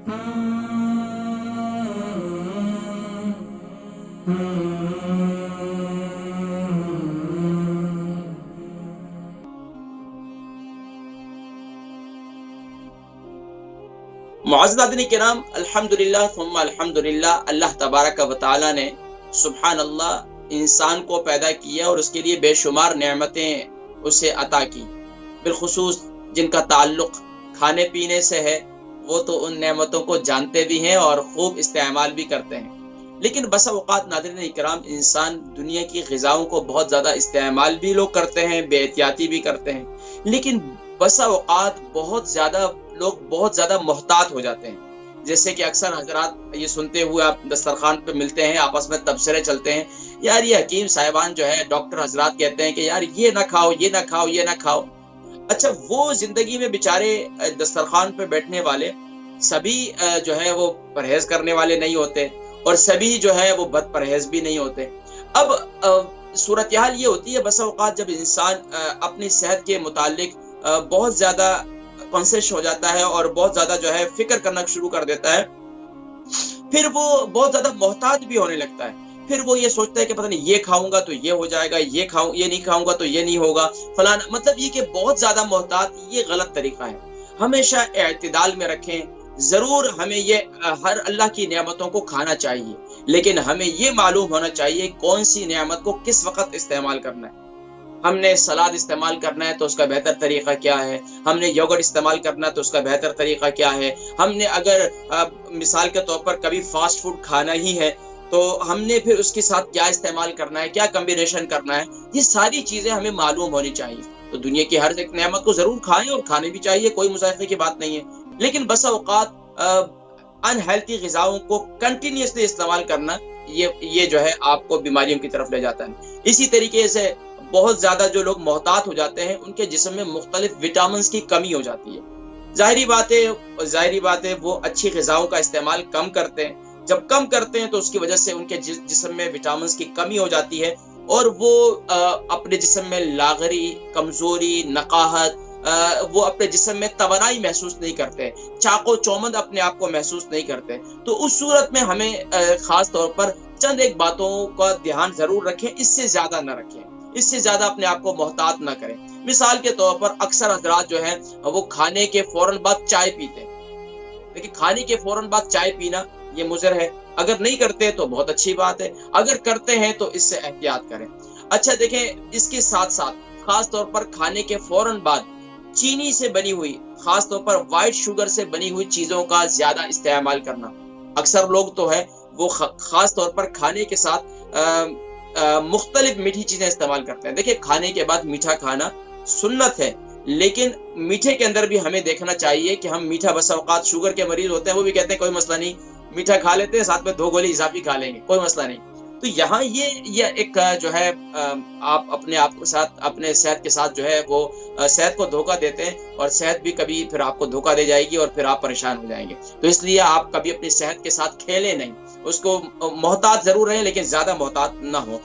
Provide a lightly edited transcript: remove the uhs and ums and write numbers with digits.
मुअज़्ज़ज़ीन किराम, अल्हम्दुलिल्लाह थुम्मा अल्हम्दुलिल्लाह, अल्लाह तबारक व तआला ने सुभान अल्लाह इंसान को पैदा किया और उसके लिए बेशुमार नेमतें उसे अता की। बिलखुसूस जिनका ताल्लुक खाने पीने से है वो तो उन नेमतों को जानते भी हैं और खूब इस्तेमाल भी करते हैं। लेकिन बसा औक़ात नाज़रीन इकराम, इंसान दुनिया की ग़िज़ाओं को बहुत ज़्यादा इस्तेमाल भी लोग करते हैं, बेएहतियाती भी करते हैं, लेकिन बसा औक़ात लोग बहुत ज़्यादा मोहतात हो जाते हैं। जैसे कि अक्सर हज़रात ये सुनते हुए आप दस्तरखान पे मिलते हैं, आपस में तबसरे चलते हैं, यार ये हकीम साहिबान जो है, डॉक्टर हज़रात कहते हैं कि यार ये ना खाओ, ये ना खाओ, ये ना खाओ। अच्छा, वो ज़िंदगी में बेचारे दस्तरखान पे बैठने वाले सभी जो है वो परहेज़ करने वाले नहीं होते और सभी जो है वो बद परहेज़ भी नहीं होते। अब सूरत हाल ये होती है बसा औक़ात जब इंसान अपनी सेहत के मुतालिक बहुत ज़्यादा कॉन्शियस हो जाता है और बहुत ज़्यादा जो है फ़िक्र करना शुरू कर देता है, फिर वो बहुत ज़्यादा मोहतात भी होने लगता है। फिर वो ये सोचता है कि पता नहीं ये खाऊंगा तो ये हो जाएगा, ये नहीं खाऊंगा तो ये नहीं होगा, फलाना। मतलब ये कि बहुत ज़्यादा मोहतात, ये गलत तरीका है। हमेशा एअतिदाल में रखें। ज़रूर हमें ये हर अल्लाह की नेमतों को खाना चाहिए, लेकिन हमें ये मालूम होना चाहिए कौन सी नेमत को किस वक़्त इस्तेमाल करना है। हमने सलाद इस्तेमाल करना है तो उसका बेहतर तरीका क्या है, हमने योगर्ट इस्तेमाल करना है तो उसका बेहतर तरीका क्या है, हमने अगर मिसाल के तौर पर कभी फास्ट फूड खाना ही है तो हमने फिर उसके साथ क्या इस्तेमाल करना है, क्या कम्बिनेशन करना है, ये सारी चीज़ें हमें मालूम होनी चाहिए। तो दुनिया की हर एक नेमत को ज़रूर खाएं और खाने भी चाहिए, कोई मुज़ाहिक़े की बात नहीं है, लेकिन बसा औक़ात अनहेल्थी ग़िज़ाओं को कंटिन्यूसली इस्तेमाल करना ये जो है आपको बीमारियों की तरफ ले जाता है। इसी तरीके से बहुत ज़्यादा जो लोग मोहतात हो जाते हैं, उनके जिस्म में मुख्तलिफ विटामिन्स की कमी हो जाती है। ज़ाहिरी बात है वो अच्छी ग़िज़ाओं का इस्तेमाल कम करते हैं। जब कम करते हैं तो उसकी वजह से उनके जिस्म में विटामिन्स की कमी हो जाती है और वो अपने जिस्म में लाग़री, कमज़ोरी, नक़ाहत, वो अपने जिस्म में तवानाई महसूस नहीं करते, चाको चौमद अपने आप को महसूस नहीं करते। तो उस सूरत में हमें ख़ास तौर पर चंद एक बातों का ध्यान ज़रूर रखें, इससे ज़्यादा न रखें, इससे ज़्यादा अपने आप को मोहतात ना करें। मिसाल के तौर पर अक्सर हज़रात जो हैं वो खाने के फ़ौरन बाद चाय पीते हैं। देखिए, खाने के फ़ौरन बाद चाय पीना ये मुज़र है। अगर नहीं करते तो बहुत अच्छी बात है, अगर करते हैं तो इससे एहतियात करें। अच्छा देखें, इसके साथ साथ ख़ास तौर पर खाने के फ़ौरन बाद चीनी से बनी हुई, ख़ास तौर पर वाइट शुगर से बनी हुई चीज़ों का ज़्यादा इस्तेमाल करना। अक्सर लोग तो है वो ख़ास तौर पर खाने के साथ मुख्तलिफ मीठी चीज़ें इस्तेमाल करते हैं। देखिए, खाने के बाद मीठा खाना सुन्नत है, लेकिन मीठे के अंदर भी हमें देखना चाहिए कि हम मीठा, बसा औक़ात शुगर के मरीज़ होते हैं, वो भी कहते हैं कोई मसला नहीं, मीठा खा लेते हैं, साथ में 2 गोली इज़ाफ़ी खा लेंगे, कोई मसला नहीं। तो यहाँ ये एक जो है आप अपने आप के साथ, अपने सेहत के साथ जो है वो सेहत को धोखा देते हैं और सेहत भी कभी फिर आपको धोखा दे जाएगी और फिर आप परेशान हो जाएंगे। तो इसलिए आप कभी अपनी सेहत के साथ खेलें नहीं, उसको मोहतात ज़रूर रहें लेकिन ज़्यादा मोहतात ना हो।